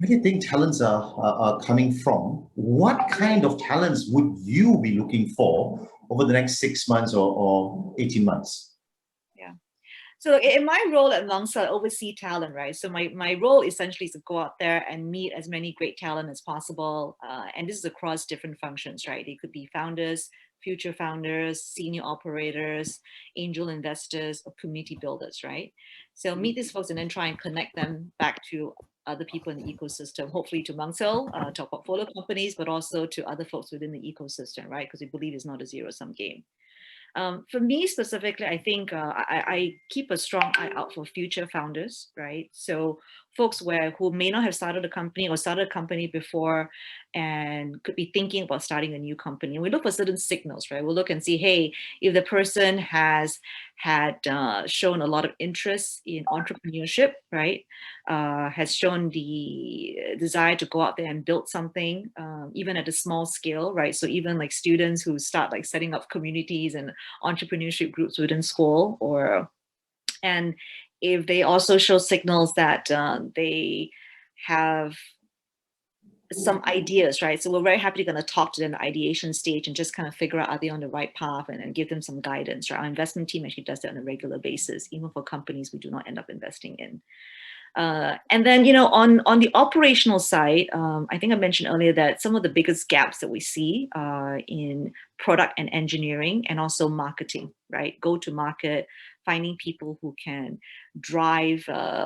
Speaker 2: where do you think talents are coming from? What kind of talents would you be looking for over the next 6 months or 18 months?
Speaker 3: Yeah. So in my role at Langsar, I oversee talent, right? So my role essentially is to go out there and meet as many great talent as possible. And this is across different functions, right? They could be founders, future founders, senior operators, angel investors, or community builders, right? So meet these folks and then try and connect them back to other people in the ecosystem, hopefully to Mangsel, to our portfolio companies, but also to other folks within the ecosystem, right? Because we believe it's not a zero-sum game. For me specifically, I think I keep a strong eye out for future founders, right? So folks who may not have started a company or started a company before and could be thinking about starting a new company. And we look for certain signals, right? We'll look and see, hey, if the person had shown a lot of interest in entrepreneurship, right? Has shown the desire to go out there and build something, even at a small scale, right? So even like students who start like setting up communities and entrepreneurship groups within school, and if they also show signals that they have some ideas, right? So we're very happy going to talk to them at the ideation stage and just kind of figure out, are they on the right path, and give them some guidance, right? Our investment team actually does that on a regular basis, even for companies we do not end up investing in. And then, on the operational side, I think I mentioned earlier that some of the biggest gaps that we see are in product and engineering, and also marketing, right? Go to market, finding people who can drive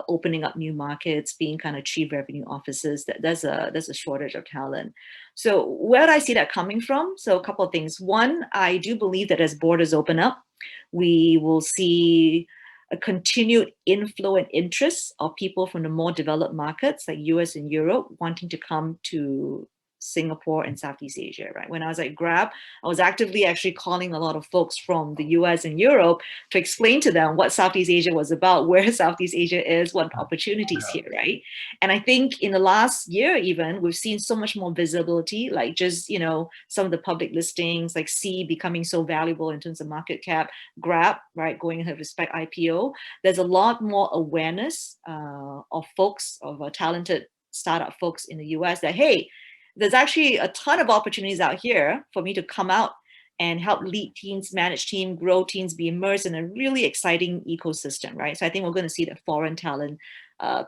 Speaker 3: opening up new markets, being kind of chief revenue officers. There's a shortage of talent. So where do I see that coming from? So a couple of things. One, I do believe that as borders open up, we will see a continued inflow and interest of people from the more developed markets like US and Europe wanting to come to Singapore, and Southeast Asia, right? When I was at Grab, I was actively actually calling a lot of folks from the US and Europe to explain to them what Southeast Asia was about, where Southeast Asia is, what opportunities here, right? And I think in the last year even, we've seen so much more visibility, like just, you know, some of the public listings, like C becoming so valuable in terms of market cap, Grab, right, going ahead with spec IPO. There's a lot more awareness of folks, of talented startup folks in the US that, hey, there's actually a ton of opportunities out here for me to come out and help lead teams, manage teams, grow teams, be immersed in a really exciting ecosystem, right? So I think we're going to see that foreign talent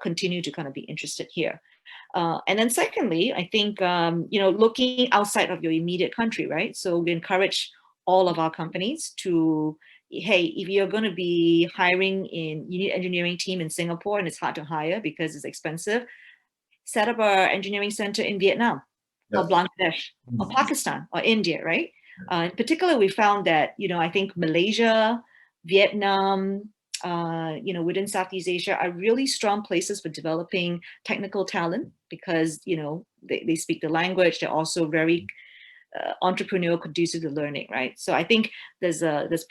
Speaker 3: continue to kind of be interested here. And then secondly, I think, you know, looking outside of your immediate country, right? So we encourage all of our companies to, hey, if you're going to be hiring in, you need engineering team in Singapore and it's hard to hire because it's expensive, set up an engineering center in Vietnam or Bangladesh or Pakistan or India, right? In particular, we found that, you know, I think Malaysia, Vietnam, you know, within Southeast Asia are really strong places for developing technical talent because, you know, they speak the language. They're also very entrepreneurial, conducive to learning, right? So I think there's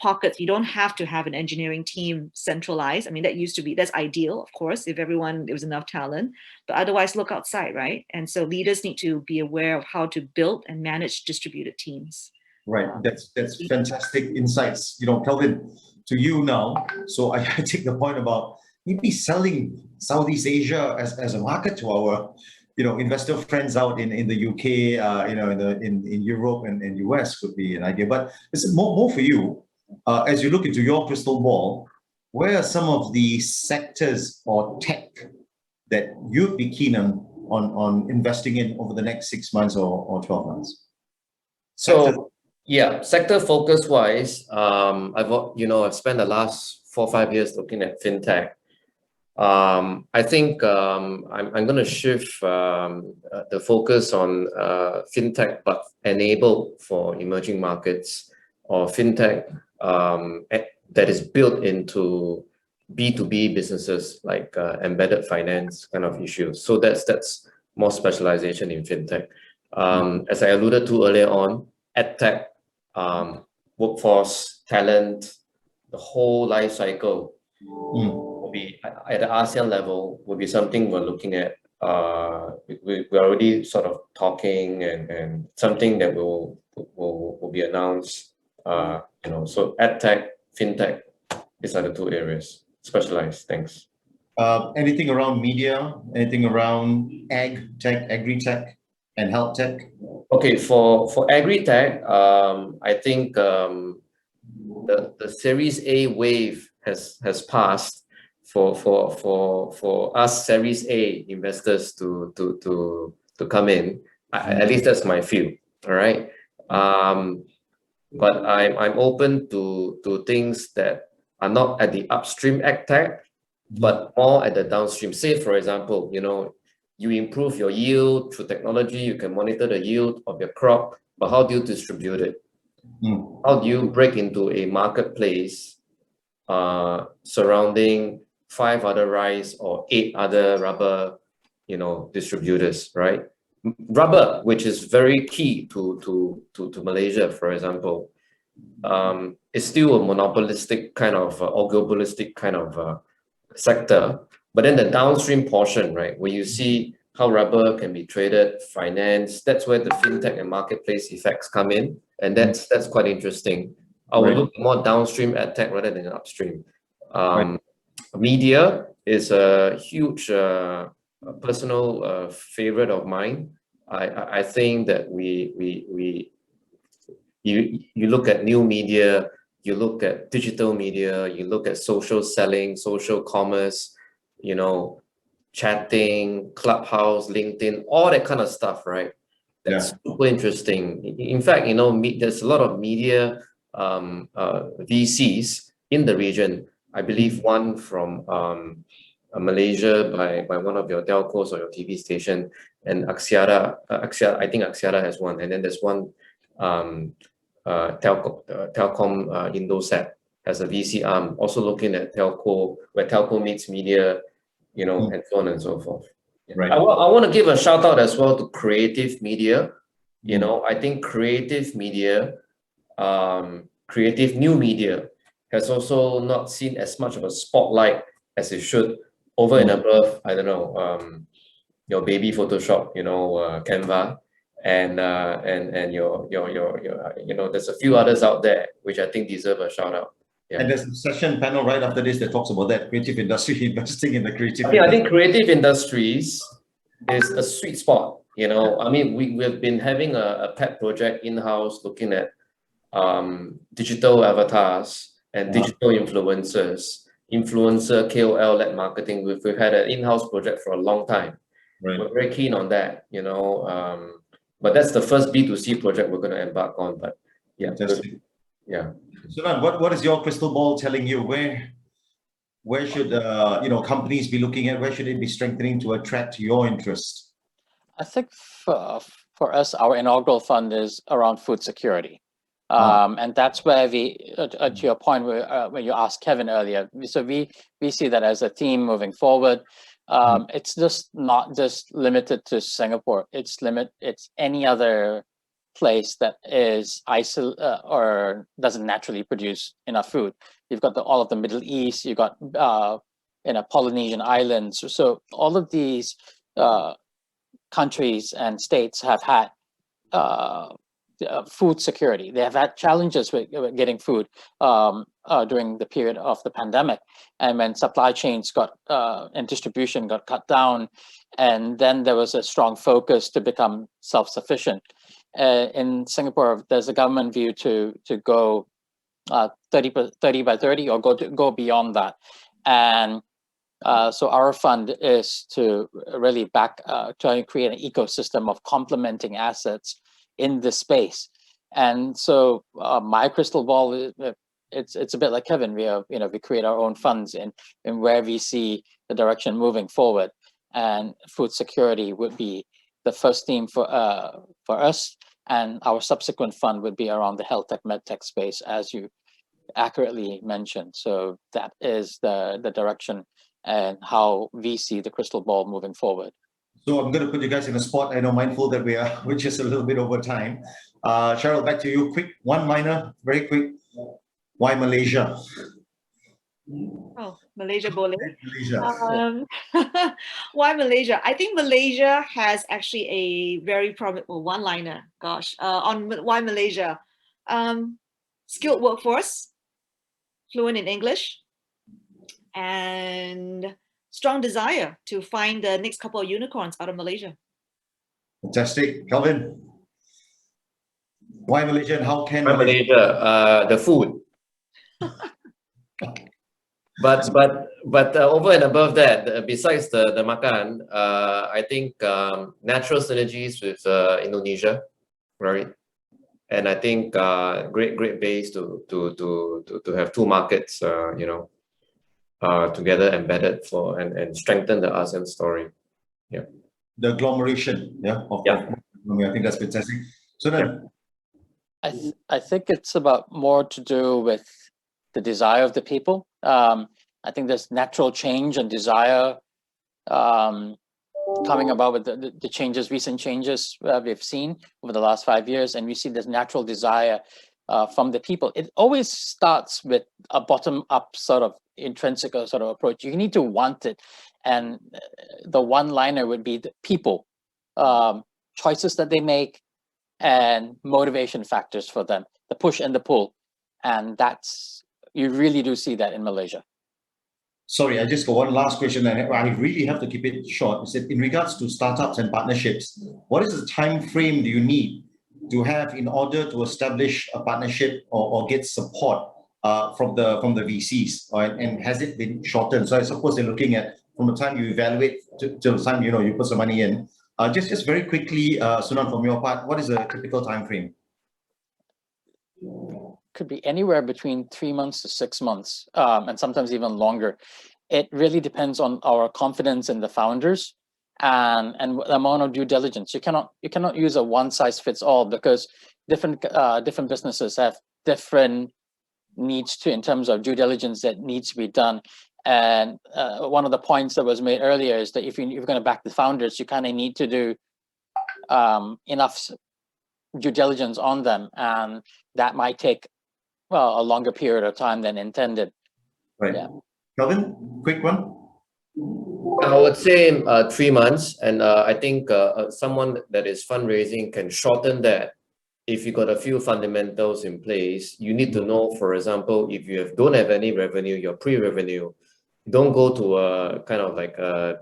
Speaker 3: pockets. You don't have to have an engineering team centralized. I mean, that used to be, that's ideal, of course, if there was enough talent, but otherwise look outside, right? And so leaders need to be aware of how to build and manage distributed teams.
Speaker 2: Right, that's fantastic insights. You know, Kelvin, to you now. So I take the point about maybe selling Southeast Asia as a market to our, you know, investor friends out in the UK, you know, in Europe and US would be an idea. But it's more for you, as you look into your crystal ball, where are some of the sectors or tech that you'd be keen on investing in over the next 6 months or 12 months?
Speaker 4: So yeah, sector focus wise, I've spent the last 4 or 5 years looking at fintech. I think I'm going to shift the focus on fintech, but enabled for emerging markets, or fintech that is built into B2B businesses, like embedded finance kind of issues. So that's more specialization in fintech. As I alluded to earlier on, edtech, workforce, talent, the whole life cycle will be at the ASEAN level, will be something we're looking at. We're already sort of talking and something that will be announced. So edtech, fintech, these are the 2 areas. Specialized. Thanks.
Speaker 2: Anything around media? Anything around ag-tech, agri-tech, and health tech?
Speaker 4: Okay, for agri-tech, I think the Series A wave has passed for us Series A investors to come in. At least that's my view. All right. But I'm open to things that are not at the upstream agtech, but more at the downstream. Say, for example, you improve your yield through technology, you can monitor the yield of your crop, but how do you distribute it? How do you break into a marketplace surrounding 5 other rice or 8 other rubber, distributors, right? Rubber, which is very key to Malaysia, for example, is still a monopolistic kind of oligopolistic kind of sector. But then the downstream portion, right, where you see how rubber can be traded, financed, that's where the fintech and marketplace effects come in, and that's quite interesting. I will look more downstream at tech rather than upstream. Media is a huge personal favorite of mine. I think that you look at new media, you look at digital media, you look at social selling, social commerce, chatting, Clubhouse, LinkedIn, all that kind of stuff, right? That's super interesting. In fact, there's a lot of media VCs in the region. I believe one from Malaysia by one of your telcos or your TV station, and Axiata, I think Axiata has one, and then there's one Telcom Indosat as a VC arm, also looking at telco, where telco meets media, and so on and so forth.
Speaker 2: Right.
Speaker 4: I want to give a shout out as well to creative media. You know, I think creative media, creative new media has also not seen as much of a spotlight as it should over and above, I don't know, your baby Photoshop, you know, Canva, and your you know, there's a few others out there which I think deserve a shout out. Yeah.
Speaker 2: And there's a session panel right after this that talks about that creative industry, investing in the creative
Speaker 4: I think creative industries is a sweet spot. You know, I mean, we've been having a pet project in-house looking at digital avatars and digital influencers, influencer KOL-led marketing. We've had an in-house project for a long time.
Speaker 2: Right.
Speaker 4: We're very keen on that, you know, but that's the first B2C project we're going to embark on. But yeah,
Speaker 2: Fantastic.
Speaker 4: yeah.
Speaker 2: Sunand, what is your crystal ball telling you? Where should you know, companies be looking at? Where should they be strengthening to attract your interest?
Speaker 5: I think for us, our inaugural fund is around food security. And that's where we, to your point, when you asked Kelvin earlier, so we see that as a theme moving forward. It's just not just limited to Singapore. It's any other place that is or doesn't naturally produce enough food. You've got all of the Middle East. You've got Polynesian islands. So all of these countries and states have had food security. They have had challenges with getting food during the period of the pandemic, and when supply chains and distribution got cut down, and then there was a strong focus to become self-sufficient. In Singapore, there's a government view to go 30 by 30 or go beyond that, and so our fund is to really try to create an ecosystem of complementing assets in this space. And so my crystal ball, it's a bit like Kelvin. We create our own funds in where we see the direction moving forward, and food security would be the first theme for us, and our subsequent fund would be around the health tech, med tech space, as you accurately mentioned. So that is the direction and how we see the crystal ball moving forward.
Speaker 2: So I'm going to put you guys in a spot. I know, mindful that we're just a little bit over time. Cheryl, back to you. Quick one-liner, very quick. Why Malaysia?
Speaker 3: Oh, Malaysia boleh.
Speaker 2: Malaysia.
Speaker 3: Why Malaysia? I think Malaysia has actually a very one-liner. Gosh, on why Malaysia? Skilled workforce, fluent in English, and strong desire to find the next couple of unicorns out of Malaysia.
Speaker 2: Fantastic. Kelvin, why Malaysia and how can
Speaker 4: Malaysia? The food. But over and above that, besides the makan, I think natural synergies with Indonesia, right? And I think great base to have two markets, you know, together embedded for and strengthen the ASEAN story. Yeah.
Speaker 2: The agglomeration, I think that's fantastic. So then,
Speaker 5: I think it's about more to do with the desire of the people. I think there's natural change and desire coming about with the changes, recent changes we've seen over the last 5 years, and we see this natural desire from the people. It always starts with a bottom-up sort of intrinsic sort of approach. You need to want it, and the one-liner would be the people, choices that they make, and motivation factors for them, the push and the pull, and you really do see that in Malaysia.
Speaker 2: Sorry, I just got one last question. I really have to keep it short. Is that in regards to startups and partnerships, what is the time frame do you need to have in order to establish a partnership or get support from the VCs? And has it been shortened? So I suppose they're looking at from the time you evaluate to the time you put some money in. Just very quickly, Sunand, from your part, what is the typical time frame?
Speaker 5: Could be anywhere between 3 months to 6 months, and sometimes even longer. It really depends on our confidence in the founders and the amount of due diligence. You cannot use a one size fits all, because different businesses have different needs in terms of due diligence that needs to be done. And one of the points that was made earlier is that if you're going to back the founders, you kind of need to do enough due diligence on them, and that might take a longer period of time than intended.
Speaker 2: Right.
Speaker 5: Yeah.
Speaker 2: Kelvin, quick one.
Speaker 4: I would say 3 months, and I think someone that is fundraising can shorten that. If you got a few fundamentals in place, you need to know, for example, if you don't have any revenue, you're pre-revenue, don't go to a kind of like a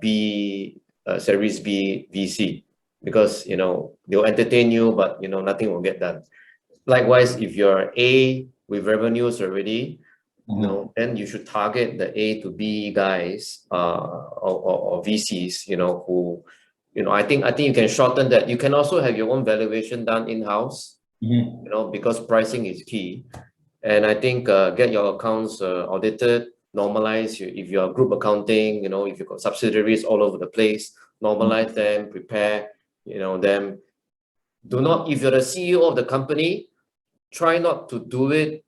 Speaker 4: Series B VC, because they'll entertain you, but nothing will get done. Likewise, if you're A with revenues already, then you should target the A to B guys or VCs, who I think you can shorten that. You can also have your own valuation done in-house, because pricing is key. And I think get your accounts audited, normalize. If you're group accounting, if you've got subsidiaries all over the place, normalize them, prepare, them. Do not, if you're the CEO of the company, try not to do it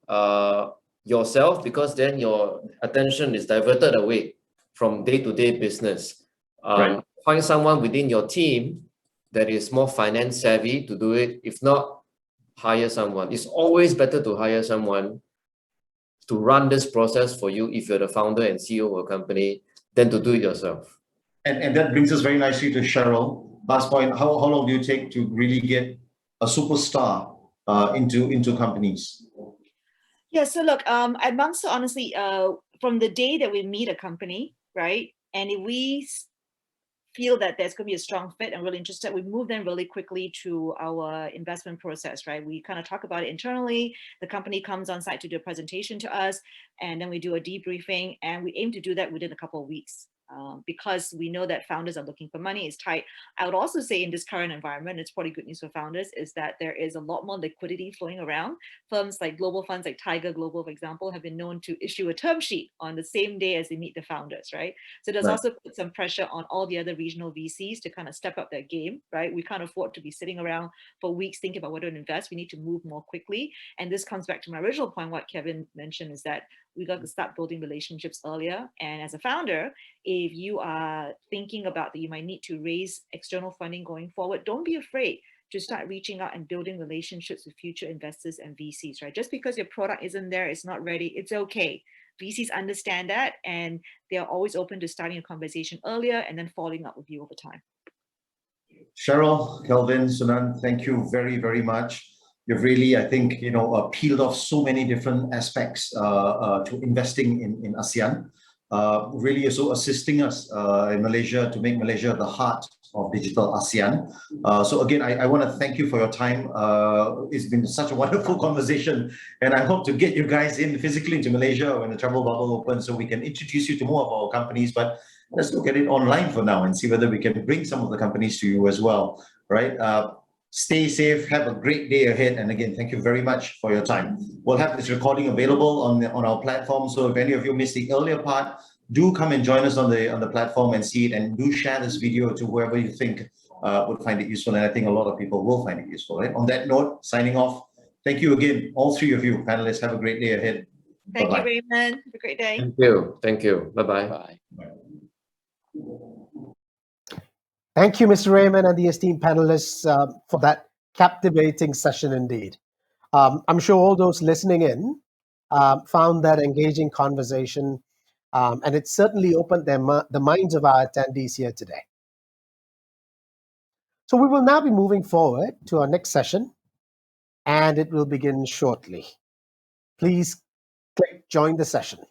Speaker 4: yourself, because then your attention is diverted away from day-to-day business.
Speaker 2: Right.
Speaker 4: Find someone within your team that is more finance savvy to do it. If not, hire someone. It's always better to hire someone to run this process for you if you're the founder and CEO of a company than to do it yourself.
Speaker 2: And that brings us very nicely to Cheryl. Last point, how long do you take to really get a superstar into companies?
Speaker 3: Yeah, so look, amongst honestly, from the day that we meet a company, right, and if we feel that there's going to be a strong fit and really interested, we move them really quickly to our investment process, right? We kind of talk about it internally. The company comes on site to do a presentation to us, and then we do a debriefing, and we aim to do that within a couple of weeks. Because we know that founders are looking for money, it's tight. I would also say in this current environment, it's probably good news for founders, is that there is a lot more liquidity flowing around. Firms like global funds like Tiger Global, for example, have been known to issue a term sheet on the same day as they meet the founders, right? So there's also put some pressure on all the other regional VCs to kind of step up their game, right? We can't afford to be sitting around for weeks thinking about whether to invest. We need to move more quickly. And this comes back to my original point, what Kelvin mentioned, is that we got to start building relationships earlier. And as a founder, if you are thinking about that you might need to raise external funding going forward, don't be afraid to start reaching out and building relationships with future investors and VCs, right? Just because your product isn't there, it's not ready, it's okay. VCs understand that, and they're always open to starting a conversation earlier and then following up with you over time.
Speaker 2: Cheryl, Kelvin, Sunand, thank you very, very much. You've really, I think, peeled off so many different aspects to investing in ASEAN. Really also assisting us in Malaysia to make Malaysia the heart of digital ASEAN. So again, I want to thank you for your time. It's been such a wonderful conversation, and I hope to get you guys in physically into Malaysia when the travel bubble opens so we can introduce you to more of our companies. But let's look at it online for now and see whether we can bring some of the companies to you as well, right? Stay safe, have a great day ahead, and again, thank you very much for your time. We'll have this recording available on our platform, so if any of you missed the earlier part, do come and join us on the platform and see it, and do share this video to whoever you think would find it useful, and I think a lot of people will find it useful, right? On that note, signing off. Thank you again, all three of you panelists. Have a great day ahead.
Speaker 3: Thank
Speaker 2: Bye-bye.
Speaker 3: you, Raymond. Have a great day.
Speaker 4: Thank you. Bye-bye.
Speaker 5: Bye.
Speaker 1: Thank you, Mr. Raymond and the esteemed panelists for that captivating session indeed. I'm sure all those listening in found that engaging conversation, and it certainly opened the minds of our attendees here today. So we will now be moving forward to our next session, and it will begin shortly. Please click join the session.